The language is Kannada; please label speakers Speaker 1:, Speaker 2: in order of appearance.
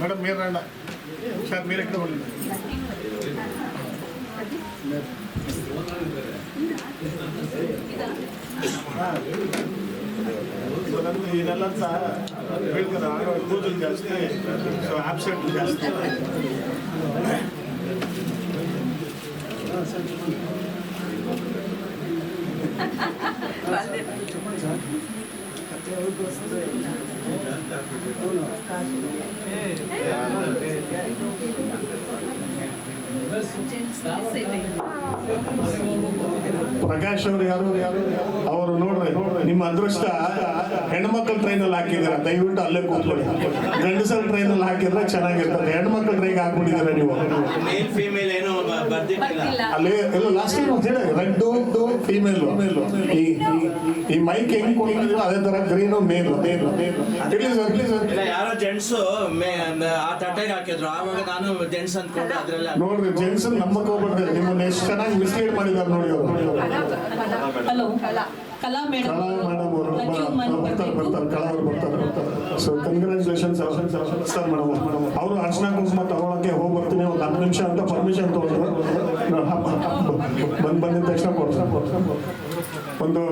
Speaker 1: మేడం మీరు రండి సార్, మీరు ఎక్కడ ఉండండి. ఈ నెలంతా వీళ్ళు కదా పూజలు చేస్తే సో అబ్సెంట్లు చేస్తే ಪ್ರಕಾಶ್ ಅವರು ಅವರು ನೋಡ್ರಿ, ನಿಮ್ಮ ಅದೃಷ್ಟ ಹೆಣ್ಮಕ್ಳ ಟ್ರೈನಲ್ಲಿ ಹಾಕಿದ್ದೀರ, ದಯವಿಟ್ಟು ಅಲ್ಲೇ ಕೂತ್ಕೊಳ್ಳಿ. ಗಂಡಸರ ಟ್ರೈನಲ್ಲಿ ಹಾಕಿದ್ರೆ ಚೆನ್ನಾಗಿರ್ತದೆ, ಹೆಣ್ಮಕ್ಳ ಟ್ರೈನ್ ಹಾಕ್ಬಿಟ್ಟಿದ್ದೀರ ನೀವು. ಅಲ್ಲಿ ಎಲ್ಲ ಲಾಸ್ಟ್ ಟೈಮ್ ಹೇಳಿ ರೆಡ್ ಫೀಮೇಲ್, ಈ ಮೈಕ್ ಹೆಂಗ್ ಕೊಟ್ಟಿದ್ದೀರೋ ಅದೇ ತರ ಗ್ರೀನ್ ಮೇಲ್.
Speaker 2: ಯಾರೋ ಜೆಂಟ್ಸ್ ಆ ತಟ್ಟೆಗೆ ಹಾಕಿದ್ರು, ಆವಾಗ ನಾನು ಜೆಂಟ್ಸ್ ಅನ್ಕೊಂಡು ಅದ್ರೆಲ್ಲ
Speaker 1: ನೋಡ್ರಿ, ಜೆಂಟ್ಸ್ ನಂಬಕ್ ಹೋಗ್ಬಿಡ್ರಿ, ನಿಮ್ಮನ್ನ ಎಷ್ಟು ಚೆನ್ನಾಗಿ ಮಿಸ್ಲೀಡ್ ಮಾಡಿದಾರೆ ನೋಡಿ ಅವರು.
Speaker 3: ಹಲೋ, ಕಲಾ ಮೇಡಮ್
Speaker 1: ಬರ್ತಾರೆ, ಕಲಾ ಅವರು ಬರ್ತಾರೆ. So congratulations sir madam. ಅವರು ಅರ್ಚನಾ ಕುಂಕುಮ ತಗೊಳಕ್ಕೆ ಹೋಗಿ ಬರ್ತೀನಿ ಒಂದು 10 ನಿಮಿಷ ಅಂತ ಪರ್ಮಿಷನ್ ತಗೊಂಡ್ರು. ಬಂದಿದ ತಕ್ಷಣ ಒಂದು